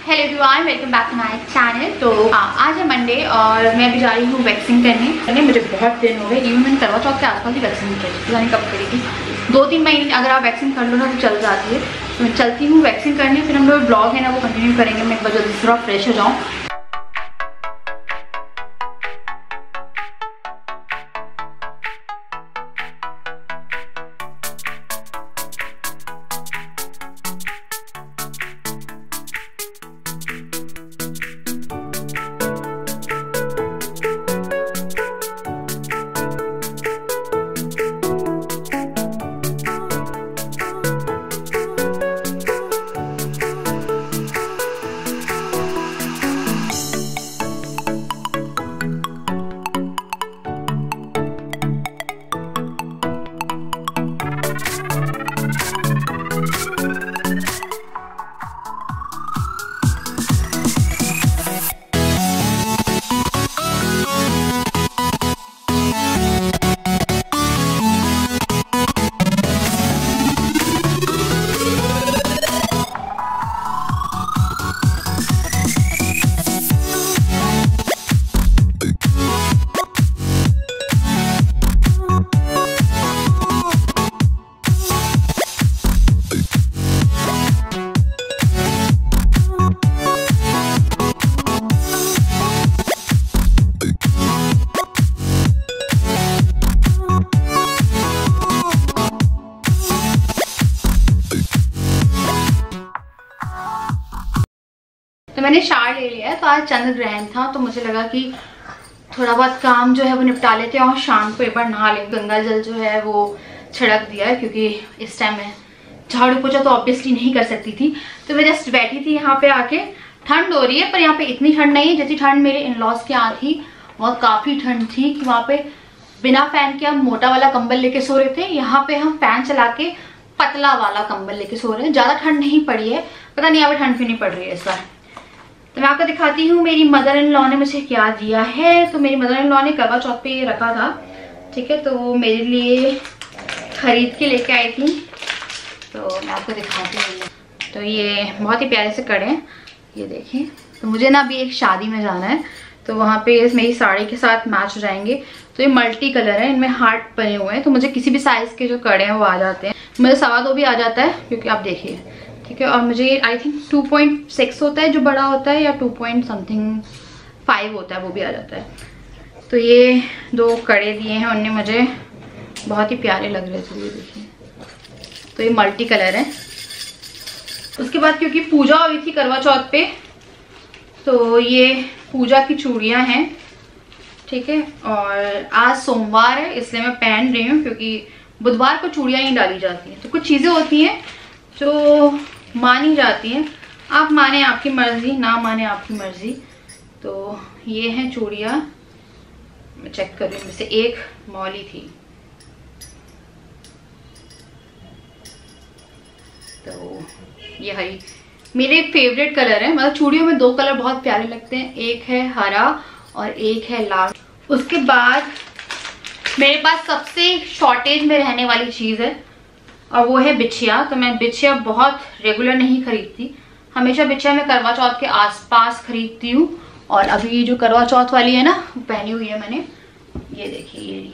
Hello everyone, welcome back to my channel. तो आज है मंडे और मैं भी जा रही हूँ वैक्सिंग करने। मुझे बहुत दिन हो गए, इवन मैंने करवा चौथ के आसपास ही वैक्सिंग करी, पता नहीं कब करेगी। 2-3 महीने अगर आप वैक्सिंग कर लो ना तो चल जाती है। तो मैं चलती हूँ वैक्सिंग करने, फिर हम लोग ब्लॉग है ना वो कंटिन्यू करेंगे। मैं एक बार जल्दी थोड़ा फ्रेश हो जाऊँ। तो मैंने शावर ले लिया है। तो आज चंद्र ग्रहण था तो मुझे लगा कि थोड़ा बहुत काम जो है वो निपटा लेते हैं और शाम को एक बार नहा लें। गंगा जल जो है वो छिड़क दिया है क्योंकि इस टाइम मैं झाड़ू पोछा तो ऑब्वियसली नहीं कर सकती थी। तो मैं जस्ट बैठी थी यहाँ पे आके। ठंड हो रही है पर यहाँ पे इतनी ठंड नहीं है जैसी ठंड मेरे इन-लॉज के यहाँ थी। वहाँ काफ़ी ठंड थी कि वहाँ पे बिना फैन के हम मोटा वाला कंबल लेके सो रहे थे। यहाँ पे हम फैन चला के पतला वाला कंबल लेके सो रहे हैं। ज़्यादा ठंड नहीं पड़ी है, पता नहीं यहाँ पे ठंड क्यों नहीं पड़ रही है इस बार। तो मैं आपको दिखाती हूँ मेरी मदर इन लॉ ने मुझे क्या दिया है। तो मेरी मदर इन लॉ ने करवा चौथ पे ये रखा था, ठीक है। तो मेरे लिए खरीद के लेके आई थी, तो मैं आपको दिखाती हूँ। तो ये बहुत ही प्यारे से कड़े हैं, ये देखिए। तो मुझे ना अभी एक शादी में जाना है तो वहाँ पे मेरी साड़ी के साथ मैच हो जाएंगे। तो ये मल्टी कलर है, इनमें हार्ट बने हुए हैं। तो मुझे किसी भी साइज़ के जो कड़े हैं वो आ जाते हैं। मुझे 2.25 भी आ जाता है क्योंकि आप देखिए, ठीक है। और मुझे आई थिंक 2.6 होता है जो बड़ा होता है, या 2.5 होता है वो भी आ जाता है। तो ये 2 कड़े दिए हैं उनने मुझे, बहुत ही प्यारे लग रहे थे, ये देखिए। तो ये मल्टी कलर है। उसके बाद क्योंकि पूजा हुई थी करवा चौथ पे तो ये पूजा की चूड़ियाँ हैं, ठीक है। और आज सोमवार है इसलिए मैं पहन रही हूँ क्योंकि बुधवार को चूड़ियाँ ही डाली जाती हैं। तो कुछ चीज़ें होती हैं जो मानी जाती हैं, आप माने आपकी मर्जी, ना माने आपकी मर्जी। तो ये हैं चूड़ियाँ, मैं चेक कर रही हूँ। जैसे एक मौली थी, तो ये हरी मेरे फेवरेट कलर है। मतलब चूड़ियों में 2 कलर बहुत प्यारे लगते हैं, एक है हरा और एक है लाल। उसके बाद मेरे पास सबसे शॉर्टेज में रहने वाली चीज़ है और वो है बिछिया। तो मैं बिछिया बहुत रेगुलर नहीं खरीदती, हमेशा बिछिया मैं करवा चौथ के आसपास खरीदती हूँ। और अभी जो करवा चौथ वाली है ना वो पहनी हुई है मैंने, ये देखिए, ये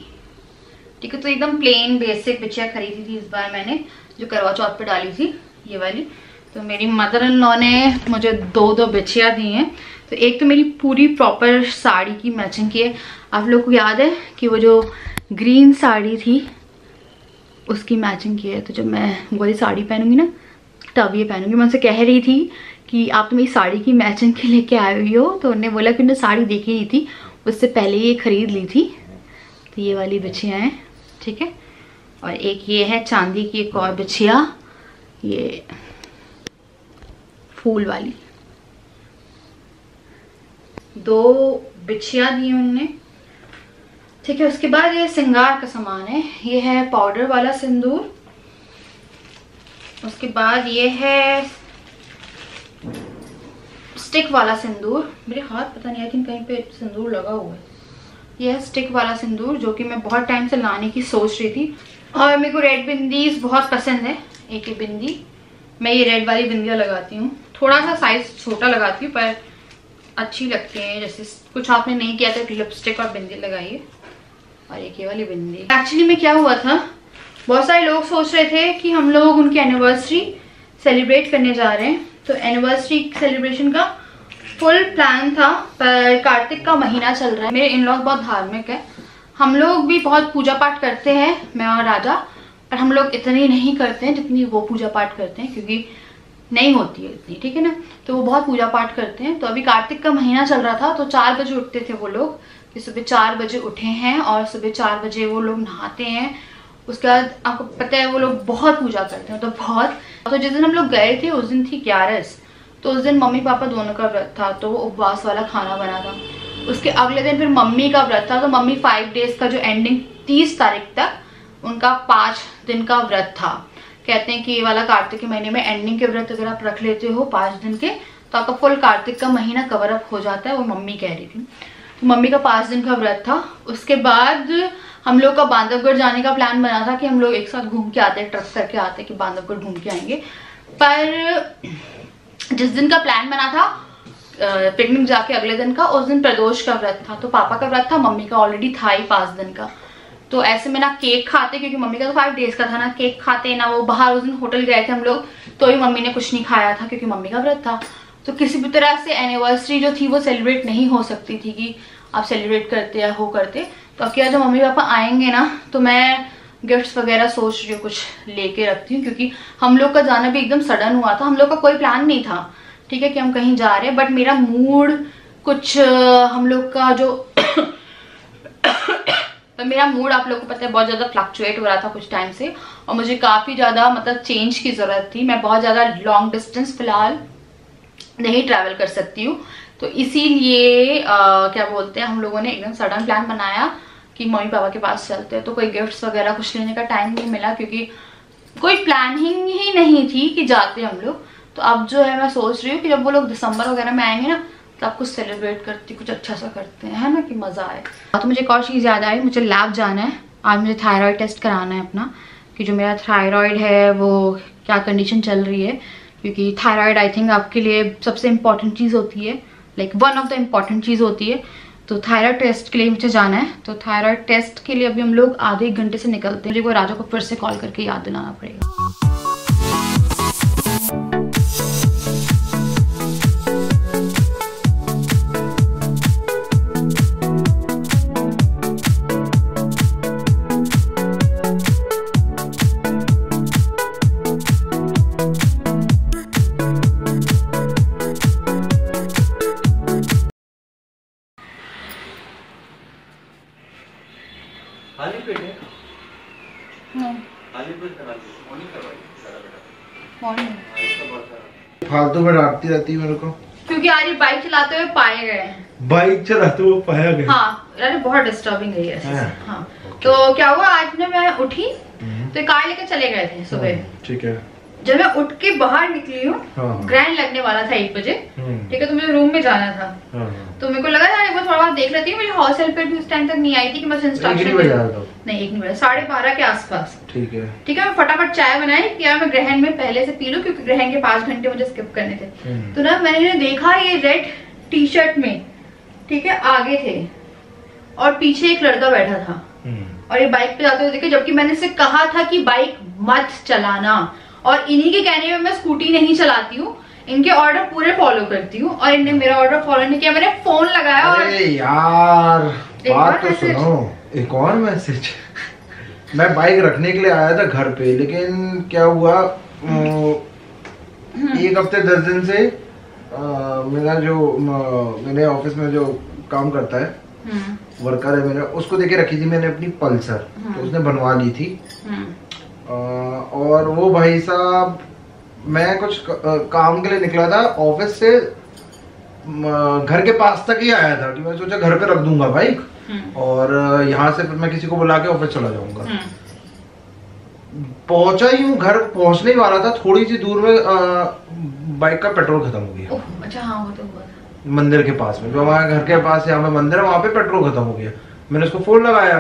ठीक है। तो एकदम प्लेन बेसिक बिछिया खरीदी थी इस बार मैंने, जो करवा चौथ पे डाली थी, ये वाली। तो मेरी मदर इन लॉ ने मुझे 2 बिछिया दी हैं। तो एक तो मेरी पूरी प्रॉपर साड़ी की मैचिंग की है। आप लोग को याद है कि वो जो ग्रीन साड़ी थी उसकी मैचिंग की है। तो जब मैं वो वाली साड़ी पहनूंगी ना तब ये पहनूंगी। मैं उनसे कह रही थी कि आप तो मेरी साड़ी की मैचिंग के लेके आई हुई हो। तो उन्होंने बोला कि उन्होंने साड़ी देखी नहीं थी, उससे पहले ये खरीद ली थी। तो ये वाली बिछिया हैं, ठीक है। और एक ये है चांदी की एक और बिछिया, ये फूल वाली। 2 बिछिया दी उन्होंने, ठीक है। उसके बाद ये श्रृंगार का सामान है, ये है पाउडर वाला सिंदूर। उसके बाद ये है स्टिक वाला सिंदूर। मेरे हाथ पता नहीं, आई थिंक कहीं पे सिंदूर लगा हुआ है। ये है स्टिक वाला सिंदूर जो कि मैं बहुत टाइम से लाने की सोच रही थी। और मेरे को रेड बिंदीज बहुत पसंद है। एक ही बिंदी, मैं ये रेड वाली बिंदियाँ लगाती हूँ, थोड़ा सा साइज छोटा लगाती हूँ पर अच्छी लगती है। जैसे कुछ आपने नहीं किया तो लिपस्टिक और बिंदी लगाइए, और एक ये वाली बिंदी। एक्चुअली में क्या हुआ था, बहुत सारे लोग सोच रहे थे कि हम लोग उनकी एनिवर्सरी सेलिब्रेट करने जा रहे हैं, तो एनिवर्सरी सेलिब्रेशन का फुल प्लान था। पर कार्तिक का महीना चल रहा है, मेरे इन लॉज बहुत धार्मिक है, हम लोग भी बहुत पूजा पाठ करते हैं मैं और राजा, पर हम लोग इतनी नहीं करते हैं जितनी वो पूजा पाठ करते हैं, क्योंकि नहीं होती है इतनी, ठीक है ना। तो वो बहुत पूजा पाठ करते हैं। तो अभी कार्तिक का महीना चल रहा था, तो 4 बजे उठते थे वो लोग, कि सुबह 4 बजे उठे हैं और सुबह 4 बजे वो लोग नहाते हैं। उसके बाद आपको पता है वो लोग बहुत पूजा करते हैं, तो बहुत। तो जिस दिन हम लोग गए थे उस दिन थी 11, तो उस दिन मम्मी पापा दोनों का व्रत था, तो वो उपवास वाला खाना बना था। उसके अगले दिन फिर मम्मी का व्रत था, तो मम्मी 5 डेज का जो एंडिंग 30 तारीख तक उनका 5 दिन का व्रत था। कहते हैं कि ये वाला कार्तिक के महीने में एंडिंग के व्रत अगर आप रख लेते हो 5 दिन के, तो आपका फुल कार्तिक का महीना कवर अप हो जाता है। वो मम्मी कह रही थी, तो मम्मी का 5 दिन का व्रत था। उसके बाद हम लोग का बांधवगढ़ जाने का प्लान बना था कि हम लोग एक साथ घूम के आते, ट्रक करके आते कि बांधवगढ़ घूम के आएंगे। पर जिस दिन का प्लान बना था पिकनिक जाके अगले दिन का, उस दिन प्रदोष का व्रत था, तो पापा का व्रत था, मम्मी का ऑलरेडी था ही 5 दिन का। तो ऐसे में ना केक खाते, क्योंकि मम्मी का तो 5 डेज का था, ना केक खाते ना वो बाहर उस दिन होटल गए थे हम लोग, तो ही मम्मी ने कुछ नहीं खाया था क्योंकि मम्मी का व्रत था। तो किसी भी तरह से एनिवर्सरी जो थी वो सेलिब्रेट नहीं हो सकती थी कि आप सेलिब्रेट करते या हो करते। तो अब क्या, जब मम्मी पापा आएंगे ना, तो मैं गिफ्ट्स वगैरह सोच रही हूँ कुछ लेके रखती हूँ, क्योंकि हम लोग का जाना भी एकदम सडन हुआ था। हम लोग का कोई प्लान नहीं था, ठीक है, कि हम कहीं जा रहे हैं, बट मेरा मूड कुछ हम लोग का जो मेरा मूड आप लोगों को पता है बहुत ज्यादा फ्लक्चुएट हो रहा था कुछ टाइम से, और मुझे काफी ज्यादा मतलब चेंज की जरूरत थी। मैं बहुत ज्यादा लॉन्ग डिस्टेंस फिलहाल नहीं ट्रैवल कर सकती हूँ, तो इसीलिए क्या बोलते हैं, हम लोगों ने एकदम सडन प्लान बनाया कि मम्मी पापा के पास चलते हैं। तो कोई गिफ्ट्स वगैरह कुछ लेने का टाइम नहीं मिला, क्योंकि कोई प्लानिंग ही नहीं थी कि जाते हम लोग। तो अब जो है मैं सोच रही हूँ कि जब वो लोग दिसंबर वगैरह में आएंगे ना, तो आप कुछ सेलिब्रेट करती, कुछ अच्छा सा करते हैं, है ना, कि मजा आए। तो मुझे एक और चीज़ याद आई, मुझे लैब जाना है आज, मुझे थायराइड टेस्ट कराना है अपना, कि जो मेरा थायराइड है वो क्या कंडीशन चल रही है, क्योंकि थायराइड आई थिंक आपके लिए सबसे इम्पॉर्टेंट चीज़ होती है, like one of the important चीज़ होती है। तो थायराइड टेस्ट के लिए मुझे जाना है। तो थायराइड टेस्ट के लिए अभी हम लोग आधे 1 घंटे से निकलते हैं, मुझे वो राजा को फिर से कॉल करके याद दिलाना पड़ेगा। फालतू में डांटती रहती है मेरे को, क्योंकि आज ये बाइक चलाते हुए पाए गए हैं। बाइक चलाते हुए पाया गया? हाँ, अरे बहुत डिस्टर्बिंग है ऐसे। हाँ, तो क्या हुआ, आज ना मैं उठी तो कार लेके चले गए थे सुबह, ठीक है। जब मैं उठ के बाहर निकली हूँ, ग्रैंड लगने वाला था 1 बजे, ठीक है, तो मुझे रूम में जाना था। तो मेरे को लगा यार वो थोड़ा बहुत देख लेती हूँ, मेरी हाउस हेल्पर भी उस टाइम तक नहीं आई थी कि मैं इंस्ट्रक्शन नहीं, 1 नहीं बजा, 12:30 के आसपास, ठीक है। ठीक है, मैं फटाफट चाय बनाई कि यार मैं ग्रहण में पहले से पी लूं, क्योंकि ग्रहण के 5 घंटे मुझे स्किप करने थे। तो ना मैंने देखा ये रेड टी शर्ट में, ठीक है, आगे थे और पीछे एक लड़का बैठा था, और ये बाइक पे जाते हुए देखे, जबकि मैंने इसे कहा था कि बाइक मत चलाना, और इन्हीं के कहने में मैं स्कूटी नहीं चलाती हूँ, इनके ऑर्डर पूरे फॉलो करती हूँ, और इनने मेरा ऑर्डर फॉलो नहीं किया। मैंने फोन लगाया और यार बात तो सुनो, एक और मैसेज। मैं बाइक रखने के लिए आया था घर पे, लेकिन क्या हुआ, 1 हफ्ते 10 दिन से मेरा जो मेरे ऑफिस में जो काम करता है, वर्कर है मेरा, उसको देके रखी थी मैंने अपनी पल्सर, तो उसने बनवा ली थी। और वो भाई साहब, मैं कुछ काम के लिए निकला था ऑफिस से, घर के पास तक ही आया था कि मैं सोचा घर पे रख दूंगा बाइक, और यहाँ से फिर मैं किसी को बुला के ऑफिस चला जाऊंगा। पहुंचा ही हूँ, घर पहुंचने ही वाला था, थोड़ी सी दूर में बाइक का पेट्रोल खत्म हो गया। अच्छा, हाँ, वो तो हुआ था मंदिर के पास में, जो हमारे घर के पास यहाँ पे मंदिर है, वहाँ पे पेट्रोल खत्म हो गया। मैंने उसको फोन लगाया,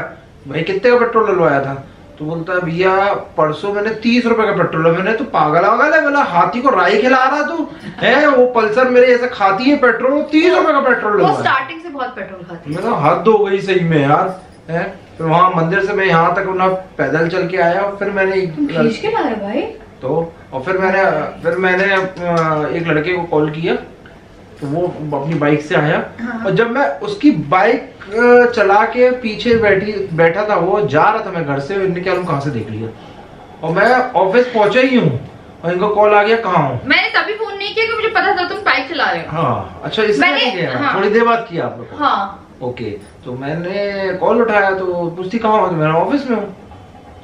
भाई कितने का पेट्रोल डलवाया था, तो बोलता है भैया परसों मैंने 30 रुपए का पेट्रोल है। मैंने तो पागल है, बोला हाथी को राई खिला रहा तू है, वो पल्सर मेरे ऐसे खाती है पेट्रोल, 30 रुपए का पेट्रोल वो स्टार्टिंग से बहुत पेट्रोल खाती है। हद हो गई सही में यार है। फिर वहां मंदिर से मैं यहाँ तक ना पैदल चल के आया, और फिर मैंने खींच के ला रहे भाई तो, और फिर मैंने एक लड़के को कॉल किया, तो वो अपनी बाइक से आया। हाँ। और जब मैं उसकी बाइक चला के पीछे बैठा था, वो जा रहा था मैं घर से, इनने क्या कहाँ से देख लिया, और मैं ऑफिस पहुंचा ही हूँ और इनको कॉल आ गया कहाँ हूँ। मैंने तभी फोन नहीं किया क्योंकि मुझे पता था तुम बाइक चला रहे हो। हाँ अच्छा, इसलिए हाँ। थोड़ी देर बाद किया आप लोग। हाँ ओके, तो मैंने कॉल उठाया तो पूछती कहाँ हो, तो मैं ऑफिस में हूँ।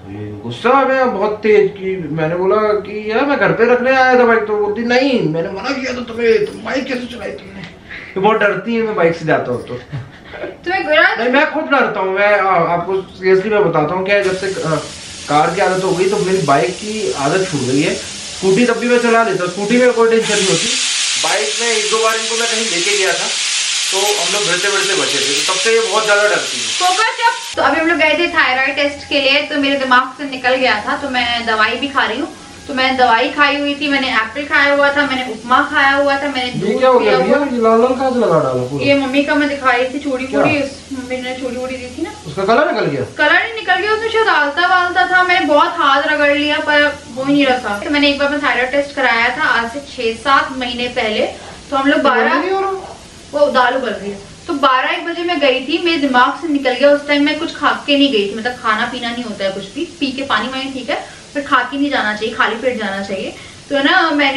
ये गुस्सा आ गया बहुत तेज कि मैंने बोला कि यार मैं घर पे रखने आया था बाइक, तो बोलती नहीं मैंने मना किया तो तुम्हें, तुम बाइक कैसे चलाई तुमने। तो बहुत डरती है मैं बाइक से जाता हूँ तो नहीं, मैं खुद डरता हूँ। मैं आपको सीरियसली मैं बताता हूँ क्या, जब से कार की आदत हो गई तो मेरी बाइक की आदत छूट गई है। स्कूटी तब भी मैं चला लेता हूँ, स्कूटी में कोई टेंशन नहीं होती। बाइक में 1-2 बार इनको मैं कहीं लेके गया था तो हम लोग भिड़ते बचे थे, तो तब से ये बहुत ज्यादा डरती है। तो अभी हम लोग गए थे थायराइड टेस्ट के लिए, तो मेरे दिमाग से निकल गया था, तो मैं दवाई भी खा रही हूँ। तो मैंने दवाई खाई हुई थी, मैंने एप्पल खाया हुआ था, मैंने उपमा खाया हुआ था, मैंने दूध पिया हुआ। ये लाल कहाँ से लगा डाला पूरा? ये मम्मी का मैं दिखाई थी चूड़ी वूड़ी, मम्मी ने चूड़ी वूड़ी दी थी ना, उसका कलर निकल गया। कलर नहीं निकल गया, उसमें शायद आलता वालता था, मैंने बहुत हाथ रगड़ लिया पर वो ही नहीं रखा। तो मैंने एक बार थायराइड टेस्ट कराया था आज से 6-7 महीने पहले। तो हम लोग 12 वो दाल उबल रही है, तो 12-1 बजे मैं गई थी, मेरे दिमाग से निकल गया। उस टाइम मैं कुछ खा के नहीं गई थी, मतलब खाना पीना नहीं होता है कुछ भी, पी के पानी वानी ठीक है, फिर खा के नहीं जाना चाहिए, खाली पेट जाना चाहिए। तो ना मैं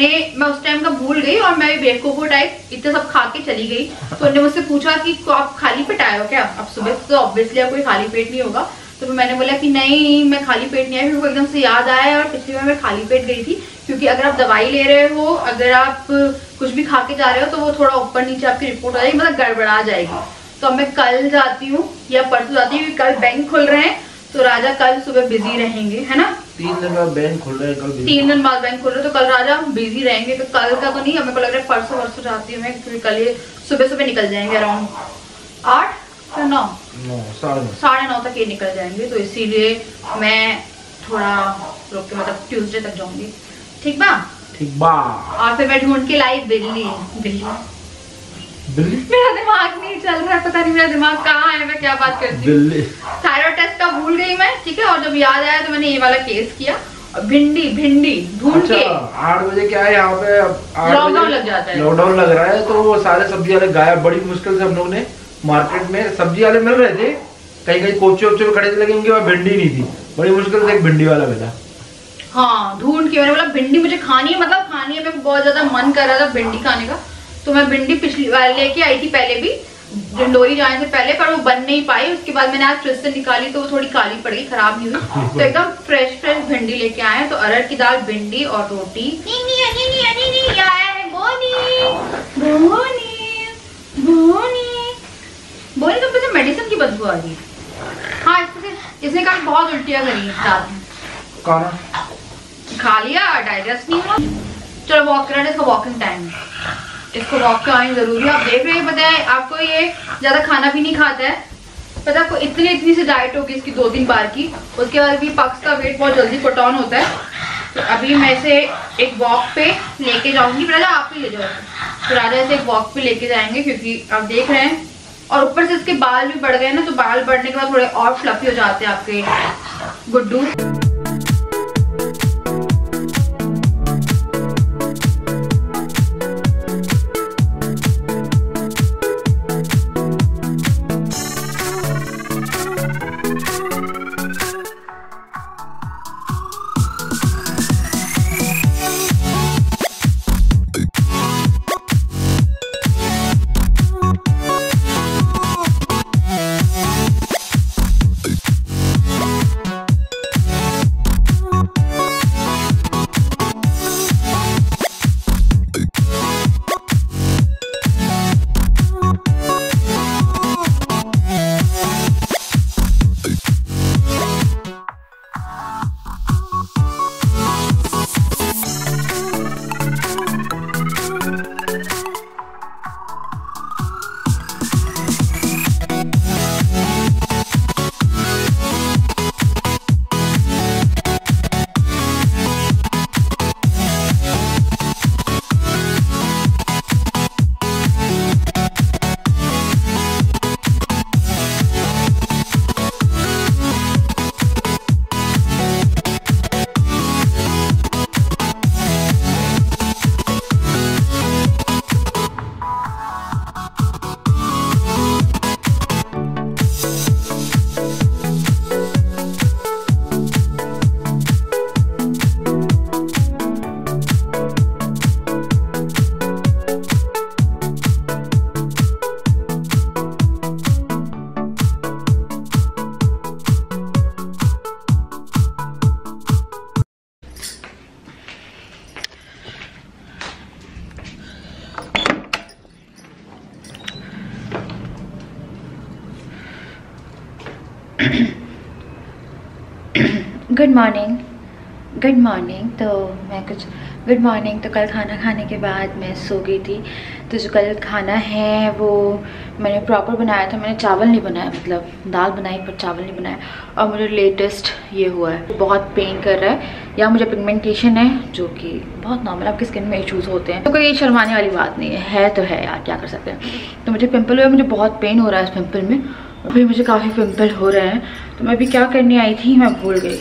उस टाइम का भूल गई और मैं बेवकूफो टाइप इतना सब खा के चली गई। तो उन्होंने मुझसे पूछा कि आप खाली पेट आए हो क्या? अब सुबह तो ऑब्वियसली कोई खाली पेट नहीं होगा। तो मैंने बोला कि नहीं मैं खाली पेट नहीं आई। फिर वो एकदम से याद आया और पिछली बार मैं खाली पेट गई थी, क्योंकि अगर आप दवाई ले रहे हो, अगर आप कुछ भी खा के जा रहे हो तो वो थोड़ा ऊपर नीचे आपकी रिपोर्ट हो जाएगी, मतलब गड़बड़ा जाएगी। तो अब मैं कल जाती हूँ या परसों जाती हूँ, कल बैंक खुल रहे हैं तो राजा कल सुबह बिजी रहेंगे, है ना? 3 दिन बाद बैंक खुल रहे हैं, कल 3 दिन बाद बैंक खुल रहे हैं, तो कल राजा बिजी रहेंगे। तो कल का तो नहीं, हमें को लग रहा है परसों जाती हूँ मैं, क्योंकि कल ये सुबह निकल जाएंगे अराउंड 8 या 9 9:30 तक ये निकल जाएंगे। तो इसीलिए मैं थोड़ा रुक के, मतलब ट्यूसडे तक जाऊंगी। ठीक बा? ठीक बा। और फिर मैं ढूंढ के लाई बिल्ली। मेरा दिमाग नहीं चल रहा है, पता नहीं मेरा दिमाग कहाँ है, मैं क्या बात करती हूँ। थायराइड टेस्ट का भूल गई मैं, ठीक है। और जब याद आया तो मैंने ये वाला केस किया। भिंडी ढूंढ के 8 बजे क्या है यहाँ पे, लॉकडाउन लग जाता है, लॉकडाउन लग रहा है, तो वो सारे सब्जी वाले गायब। बड़ी मुश्किल से हम लोग ने मार्केट में, सब्जी वाले मिल रहे थे, कहीं कोचे वोचे में खड़े थे, लेकिन उनके पास भिंडी नहीं थी। बड़ी मुश्किल से एक भिंडी वाला मिला। हाँ, ढूंढ के मैंने बोला भिंडी मुझे खानी है, मतलब खानी है, मेरे को बहुत ज्यादा मन कर रहा था भिंडी खाने का। तो मैं भिंडी पिछली बार लेके आई थी पहले भी, डंडोरी जाने से पहले, पर वो बन नहीं पाई। उसके बाद मैंने आज फ्रिज से निकाली तो वो थोड़ी काली पड़ गई, खराब नहीं हुई। तो एकदम फ्रेश भिंडी लेके आए। तो अरहर की दाल, भिंडी और रोटी। बोनी तो मुझे मेडिसिन की बदबू आ रही है। हाँ, इसने कल बहुत उल्टियां करी रात में, खा लिया, डाइजेस्ट नहीं हुआ। चलो वॉक करना, इसका वॉकिंग टाइम है, इसको वॉक करानी जरूरी है। आप देख रहे हैं, पता है आपको, ये ज्यादा खाना भी नहीं खाता है, पता है आपको। इतनी सी डाइट होगी इसकी 2-3 बार की, उसके बाद भी पक्स का वेट बहुत जल्दी पुट ऑन होता है। तो अभी मैं इसे एक वॉक पे लेके जाऊंगी। राजा आप ही ले जाओ। तो राजा इसे एक वॉक पे लेके जाएंगे, क्योंकि आप देख रहे हैं, और ऊपर से इसके बाल भी बढ़ गए ना, तो बाल बढ़ने के बाद थोड़े और फ्लफी हो जाते हैं आपके Guddu. Good morning. Good morning. Good morning. तो कल खाना खाने के बाद मैं सो गई थी। तो जो कल खाना है वो मैंने प्रॉपर बनाया था। मैंने चावल नहीं बनाया, मतलब दाल बनाई पर चावल नहीं बनाया। और मुझे लेटेस्ट ये हुआ है, बहुत पेन कर रहा है। या मुझे पिगमेंटेशन है जो कि बहुत नॉर्मल आपकी स्किन में इश्यूज़ होते हैं, तो कोई शर्माने वाली बात नहीं है तो है यार, क्या कर सकते हैं। तो मुझे पिंपल हुआ, मुझे बहुत पेन हो रहा है इस पिंपल में। अभी मुझे काफ़ी पिंपल हो रहे हैं। तो मैं अभी क्या करने आई थी मैं भूल गई,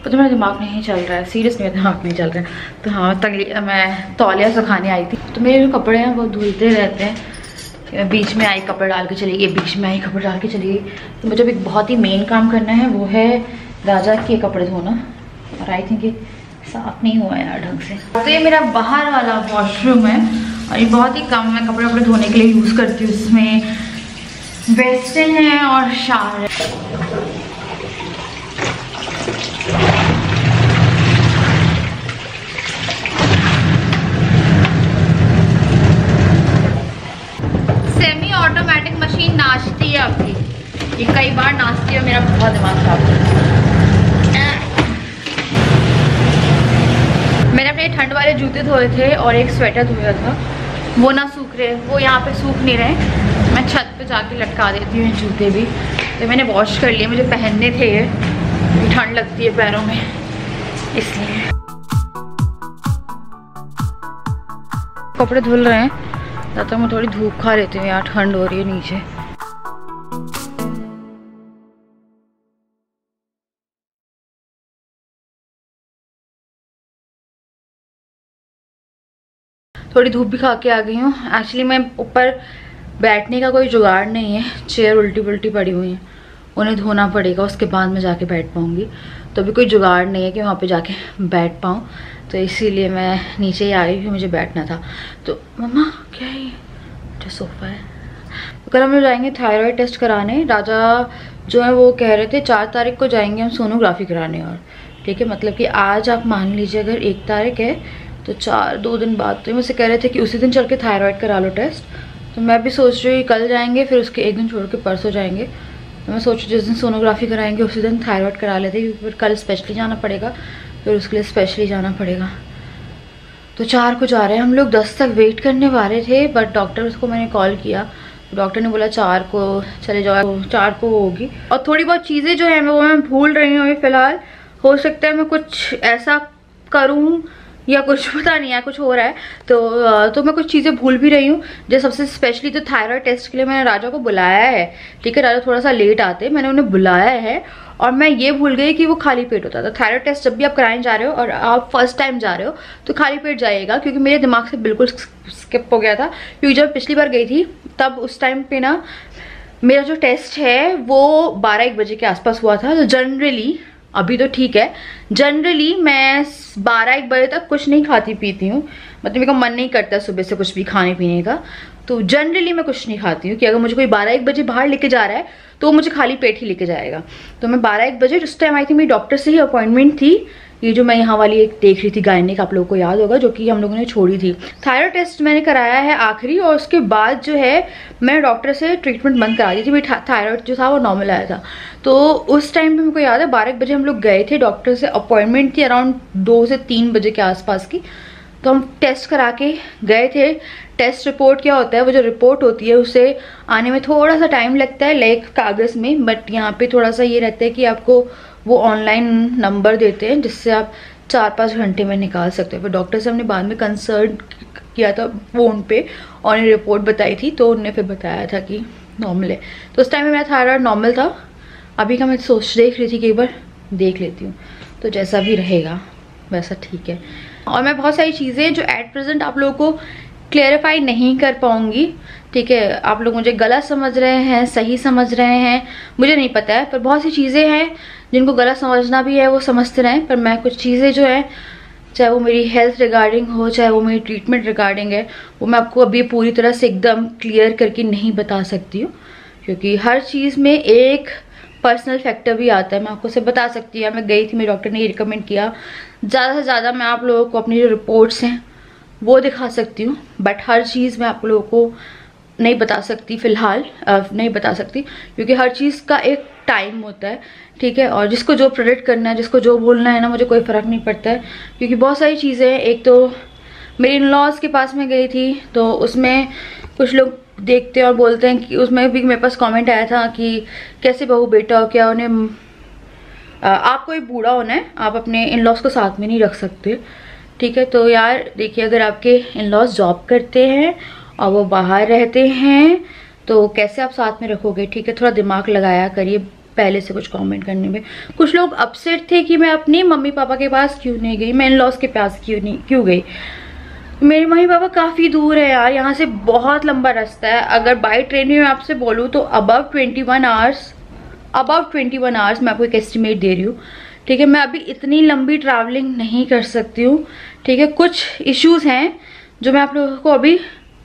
तो मेरा दिमाग नहीं चल रहा है, सीरियस मेरा दिमाग नहीं चल रहा है। तो हाँ, मैं तौलिया सुखाने आई थी। तो मेरे जो कपड़े हैं वो धुलते रहते हैं, बीच में आई कपड़े डाल के चली गई, बीच में आई कपड़े डाल के चली गई। तो मुझे एक बहुत ही मेन काम करना है, वो है राजा के कपड़े धोना। और आई थिंक ये साफ नहीं हुआ यार ढंग से। तो ये मेरा बाहर वाला वॉशरूम है और ये बहुत ही कम मैं कपड़े वपड़े धोने के लिए यूज़ करती हूँ। इसमें बेसिन है और शावर है। सेमी ऑटोमेटिक मशीन नाचती है अभी, ये कई बार नाचती है, मेरा बहुत दिमाग खराब है। मैंने अपने ठंड वाले जूते धोए थे और एक स्वेटर धोया था, वो ना सूख रहे, वो यहाँ पे सूख नहीं रहे। मैं छत पे जाके लटका देती हूँ जूते भी। तो मैंने वॉश कर लिए, मुझे पहनने थे ये, ठंड लगती है पैरों में इसलिए। कपड़े धुल रहे हैं, तब तक मैं थोड़ी धूप खा लेती हूँ यार, ठंड हो रही है नीचे। थोड़ी धूप भी खा के आ गई हूँ। एक्चुअली मैं ऊपर बैठने का कोई जुगाड़ नहीं है, चेयर उल्टी पुल्टी पड़ी हुई हैं, उन्हें धोना पड़ेगा, उसके बाद मैं जाके बैठ पाऊँगी। तो अभी कोई जुगाड़ नहीं है कि वहाँ पे जाके बैठ पाऊँ, तो इसीलिए मैं नीचे ही आ गई कि मुझे बैठना था। तो मम्मा क्या है ये, सोफ़ा है। तो कल हम लोग जाएंगे थायराइड टेस्ट कराने। राजा जो है वो कह रहे थे 4 तारीख को जाएंगे हम सोनोग्राफी कराने। और ठीक है, मतलब कि आज आप मान लीजिए अगर 1 तारीख है तो 2 दिन बाद। तो मुझसे कह रहे थे कि उसी दिन चल के थायराइड करा लो टेस्ट। तो मैं भी सोच रही हूँ कल जाएंगे, फिर उसके 1 दिन छोड़ के परसों जाएंगे। तो मैं सोच रही जिस दिन सोनोग्राफी कराएंगे उसी दिन थायराइड करा लेते, क्योंकि फिर कल स्पेशली जाना पड़ेगा, फिर उसके लिए स्पेशली जाना पड़ेगा। तो 4 को जा रहे हैं हम लोग। 10 तक वेट करने वाले थे, बट डॉक्टर को मैंने कॉल किया, तो डॉक्टर ने बोला 4 को चले जाओ, 4 को होगी। और थोड़ी बहुत चीज़ें जो है वो मैं भूल रही हूँ अभी फ़िलहाल। हो सकता है मैं कुछ ऐसा करूँ या कुछ पता नहीं है, कुछ हो रहा है। तो मैं कुछ चीज़ें भूल भी रही हूँ। जो सबसे स्पेशली तो थायराइड टेस्ट के लिए मैंने राजा को बुलाया है। ठीक है, राजा थोड़ा सा लेट आते, मैंने उन्हें बुलाया है। और मैं ये भूल गई कि वो खाली पेट होता था। थायराइड टेस्ट जब भी आप कराने जा रहे हो और आप फर्स्ट टाइम जा रहे हो तो खाली पेट जाइएगा, क्योंकि मेरे दिमाग से बिल्कुल स्किप हो गया था। क्योंकि जब पिछली बार गई थी तब उस टाइम पे ना मेरा जो टेस्ट है वो 12-1 बजे के आसपास हुआ था। तो जनरली, अभी तो ठीक है, जनरली मैं 12-1 बजे तक कुछ नहीं खाती पीती हूँ। मतलब मेरा मन नहीं करता सुबह से कुछ भी खाने पीने का, तो जनरली मैं कुछ नहीं खाती हूँ। कि अगर मुझे कोई 12-1 बजे बाहर लेके जा रहा है तो मुझे खाली पेट ही लेके जाएगा। तो मैं 12-1 बजे उस टाइम आई थी, मेरी डॉक्टर से ही अपॉइंटमेंट थी। ये जो मैं यहाँ वाली एक देख रही थी गायनिक, आप लोगों को याद होगा, जो कि हम लोगों ने छोड़ी थी। थायराइड टेस्ट मैंने कराया है आखिरी, और उसके बाद जो है मैं डॉक्टर से ट्रीटमेंट बंद करा दी थी। मेरी थायराइड जो था वो नॉर्मल आया था। तो उस टाइम पे मेरे को याद है 12 बजे हम लोग गए थे, डॉक्टर से अपॉइंटमेंट थी अराउंड 2 से 3 बजे के आसपास की। तो हम टेस्ट करा के गए थे। टेस्ट रिपोर्ट क्या होता है, वो जो रिपोर्ट होती है उसे आने में थोड़ा सा टाइम लगता है, लाइक कागज़ में। बट यहाँ पे थोड़ा सा ये रहता है कि आपको वो ऑनलाइन नंबर देते हैं जिससे आप 4-5 घंटे में निकाल सकते हो। फिर डॉक्टर से हमने बाद में कंसल्ट किया था फ़ोन पे और रिपोर्ट बताई थी, तो उन्होंने फिर बताया था कि नॉर्मल है। तो उस टाइम में मेरा थायराइड नॉर्मल था। अभी का मैं देख रही थी कि एक बार देख लेती हूँ, तो जैसा भी रहेगा वैसा ठीक है। और मैं बहुत सारी चीज़ें जो एट प्रेजेंट आप लोगों को क्लेरिफाई नहीं कर पाऊंगी। ठीक है, आप लोग मुझे गलत समझ रहे हैं, सही समझ रहे हैं, मुझे नहीं पता है। पर बहुत सी चीज़ें हैं जिनको गलत समझना भी है, वो समझते रहें। पर मैं कुछ चीज़ें जो है, चाहे वो मेरी हेल्थ रिगार्डिंग हो, चाहे वो मेरी ट्रीटमेंट रिगार्डिंग है, वो मैं आपको अभी पूरी तरह से एकदम क्लियर करके नहीं बता सकती हूँ, क्योंकि हर चीज़ में एक पर्सनल फैक्टर भी आता है। मैं आपको से बता सकती हूँ, मैं गई थी, मेरे डॉक्टर ने ये रिकमेंड किया। ज़्यादा से ज़्यादा मैं आप लोगों को अपनी जो रिपोर्ट्स हैं वो दिखा सकती हूँ, बट हर चीज़ मैं आप लोगों को नहीं बता सकती फ़िलहाल, नहीं बता सकती, क्योंकि हर चीज़ का एक टाइम होता है, ठीक है। और जिसको जो प्रेडिक्ट करना है, जिसको जो बोलना है ना, मुझे कोई फ़र्क नहीं पड़ता है, क्योंकि बहुत सारी चीज़ें हैं। एक तो मेरी इन लॉज के पास में गई थी, तो उसमें कुछ लोग देखते हैं और बोलते हैं कि उसमें भी मेरे पास कमेंट आया था कि कैसे बहू बेटा हो, क्या उन्हें आपको एक बूढ़ा होना है, आप अपने इन लॉज को साथ में नहीं रख सकते, ठीक है। तो यार देखिए, अगर आपके इन लॉज जॉब करते हैं और वो बाहर रहते हैं तो कैसे आप साथ में रखोगे, ठीक है। थोड़ा दिमाग लगाया करिए पहले से कुछ कमेंट करने में। कुछ लोग अपसेट थे कि मैं अपनी मम्मी पापा के पास क्यों नहीं गई, मैं इन लॉज के पास क्यों गई। मेरे मम्मी पापा काफ़ी दूर है यार, यहाँ से बहुत लंबा रास्ता है। अगर बाई ट्रेन में मैं आपसे बोलूँ तो अबाउट 21 आवर्स मैं आपको एक एस्टिमेट दे रही हूँ, ठीक है। मैं अभी इतनी लंबी ट्रैवलिंग नहीं कर सकती हूँ, ठीक है। कुछ इश्यूज हैं जो मैं आप लोगों को अभी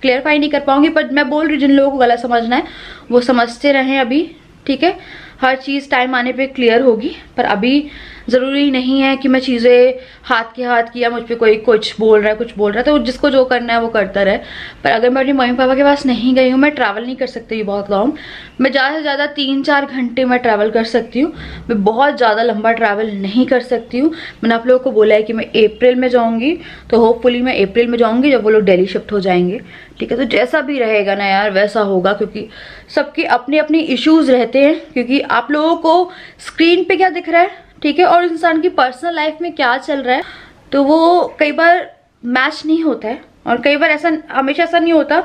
क्लियरफाई नहीं कर पाऊंगी, पर मैं बोल रही हूँ जिन लोगों को गलत समझना है वो समझते रहें अभी, ठीक है। हर चीज़ टाइम आने पे क्लियर होगी, पर अभी ज़रूरी नहीं है कि मैं चीज़ें हाथ के हाथ किया, मुझ पर कोई कुछ बोल रहा है तो जिसको जो करना है वो करता रहे। पर अगर मैं अपनी मम्मी पापा के पास नहीं गई हूँ, मैं ट्रैवल नहीं कर सकती बहुत लॉन्ग, मैं ज़्यादा से ज़्यादा 3-4 घंटे मैं ट्रैवल कर सकती हूँ, मैं बहुत ज़्यादा लंबा ट्रैवल नहीं कर सकती हूँ। मैंने आप लोगों को बोला है कि मैं अप्रैल में जाऊँगी, तो होपफुली मैं अप्रैल में जाऊँगी जब वो लोग दिल्ली शिफ्ट हो जाएंगे, ठीक है। तो जैसा भी रहेगा ना यार वैसा होगा, क्योंकि सबके अपने अपने इश्यूज़ रहते हैं, क्योंकि आप लोगों को स्क्रीन पे क्या दिख रहा है, ठीक है, और इंसान की पर्सनल लाइफ में क्या चल रहा है, तो वो कई बार मैच नहीं होता है। और कई बार ऐसा हमेशा ऐसा नहीं होता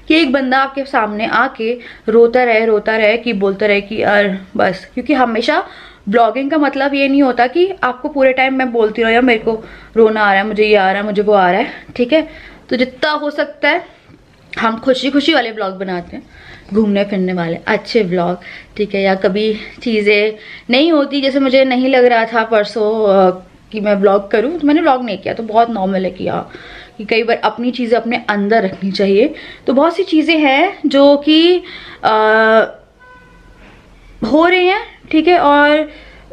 कि एक बंदा आपके सामने आके रोता रहे कि बोलता रहे कि यार बस, क्योंकि हमेशा ब्लॉगिंग का मतलब ये नहीं होता कि आपको पूरे टाइम मैं बोलती रहूँ यार मेरे को रोना आ रहा है, मुझे ये आ रहा है, मुझे वो आ रहा है, ठीक है। तो जितना हो सकता है हम खुशी खुशी वाले ब्लॉग बनाते हैं, घूमने फिरने वाले अच्छे ब्लॉग, ठीक है। या कभी चीज़ें नहीं होती, जैसे मुझे नहीं लग रहा था परसों कि मैं ब्लॉग करूं, तो मैंने ब्लॉग नहीं किया, तो बहुत नॉर्मल है कि कई बार अपनी चीज़ें अपने अंदर रखनी चाहिए। तो बहुत सी चीज़ें हैं जो कि हो रही हैं, ठीक है, और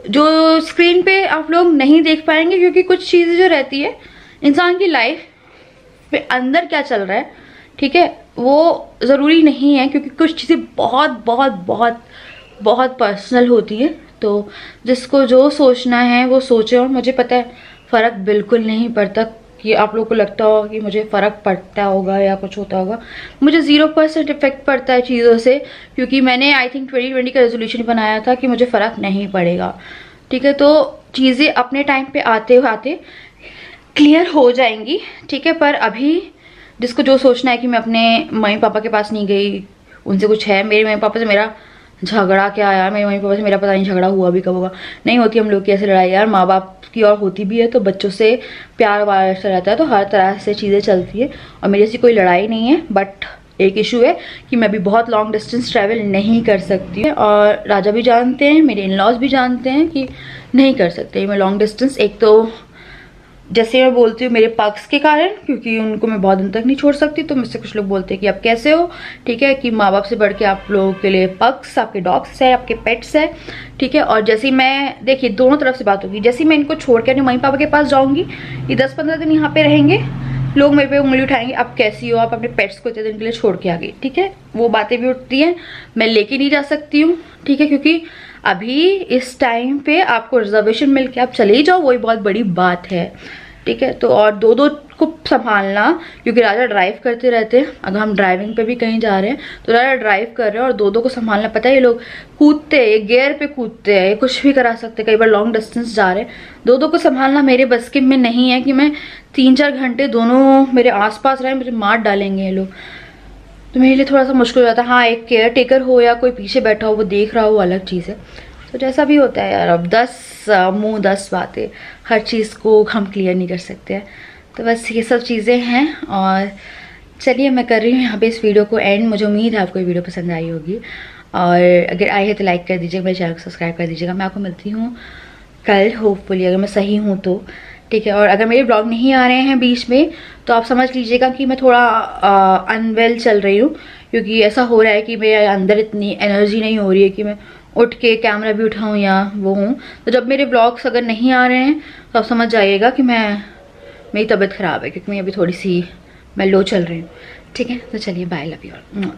जो स्क्रीन पे आप लोग नहीं देख पाएंगे, क्योंकि कुछ चीज़ें जो रहती है इंसान की लाइफ पे अंदर क्या चल रहा है, ठीक है, वो ज़रूरी नहीं है, क्योंकि कुछ चीज़ें बहुत बहुत बहुत बहुत पर्सनल होती हैं। तो जिसको जो सोचना है वो सोचे, और मुझे पता है फ़र्क बिल्कुल नहीं पड़ता कि आप लोगों को लगता होगा कि मुझे फ़र्क पड़ता होगा या कुछ होता होगा। मुझे 0% इफेक्ट पड़ता है चीज़ों से, क्योंकि मैंने आई थिंक 2020 का रेजोल्यूशन बनाया था कि मुझे फ़र्क नहीं पड़ेगा, ठीक है। तो चीज़ें अपने टाइम पे आते आते क्लियर हो जाएंगी, ठीक है। पर अभी जिसको जो सोचना है कि मैं अपने मम्मी पापा के पास नहीं गई, उनसे कुछ है, मेरे मम्मी पापा से मेरा झगड़ा क्या यार, मेरे मम्मी पापा से मेरा पता नहीं झगड़ा हुआ भी कब होगा, नहीं होती हम लोग की ऐसे लड़ाई यार, माँ बाप की और होती भी है, तो बच्चों से प्यार वार से रहता है, तो हर तरह से चीज़ें चलती है, और मेरी ऐसी कोई लड़ाई नहीं है। बट एक इशू है कि मैं भी बहुत लॉन्ग डिस्टेंस ट्रैवल नहीं कर सकती, और राजा भी जानते हैं, मेरे इन लॉज भी जानते हैं कि नहीं कर सकते मैं लॉन्ग डिस्टेंस। एक तो जैसे मैं बोलती हूँ मेरे पग्स के कारण, क्योंकि उनको मैं बहुत दिन तक नहीं छोड़ सकती, तो मुझसे कुछ लोग बोलते हैं कि आप कैसे हो, ठीक है, कि माँ बाप से बढ़ के आप लोगों के लिए पग्स, आपके डॉग्स है, आपके पेट्स है, ठीक है। और जैसे मैं, देखिए दोनों तरफ से बात होगी, जैसे मैं इनको छोड़ के अपने मम्मी पापा के पास जाऊँगी, ये 10-15 दिन यहाँ पे रहेंगे, लोग मेरे पे उंगली उठाएंगे, आप कैसी हो, आप अपने पेट्स को इतने दिन के लिए छोड़ के आ गई, ठीक है। वो बातें भी उठती हैं, मैं लेके नहीं जा सकती हूँ, ठीक है, क्योंकि अभी इस टाइम पे आपको रिजर्वेशन मिल के आप चले ही जाओ, वही बहुत बड़ी बात है, ठीक है। तो और दो को संभालना, क्योंकि राजा ड्राइव करते रहते हैं, अगर हम ड्राइविंग पे भी कहीं जा रहे हैं तो राजा ड्राइव कर रहे हैं, और दो को संभालना, पता है ये लोग कूदते हैं, गियर पे कूदते हैं, कुछ भी करा सकते हैं, कई बार लॉन्ग डिस्टेंस जा रहे हैं, दो को संभालना मेरे बस के में नहीं है कि मैं 3-4 घंटे दोनों मेरे आसपास रहे, मुझे मार डालेंगे ये लोग, तो मेरे लिए थोड़ा सा मुश्किल हो जाता है। हाँ, एक केयर टेकर हो या कोई पीछे बैठा हो वो देख रहा हो, वो अलग चीज़ है। तो जैसा भी होता है यार, अब 10 मुँह 10 बातें, हर चीज़ को हम क्लियर नहीं कर सकते हैं। तो बस ये सब चीज़ें हैं, और चलिए मैं कर रही हूँ यहाँ पे इस वीडियो को एंड। मुझे उम्मीद है आपको ये वीडियो पसंद आई होगी, और अगर आई है तो लाइक कर दीजिएगा, मेरे चैनल को सब्सक्राइब कर दीजिएगा। मैं आपको मिलती हूँ कल, होपफुली, अगर मैं सही हूँ तो, ठीक है। और अगर मेरे ब्लॉग नहीं आ रहे हैं बीच में तो आप समझ लीजिएगा कि मैं थोड़ा अनवेल चल रही हूँ, क्योंकि ऐसा हो रहा है कि मेरे अंदर इतनी एनर्जी नहीं हो रही है कि मैं उठ के कैमरा भी उठाऊँ या वो हूँ। तो जब मेरे ब्लॉग्स अगर नहीं आ रहे हैं तो आप समझ जाइएगा कि मेरी तबीयत ख़राब है, क्योंकि मैं अभी थोड़ी सी मैं लो चल रही हूँ, ठीक है। तो चलिए बाय, लव यू ऑल।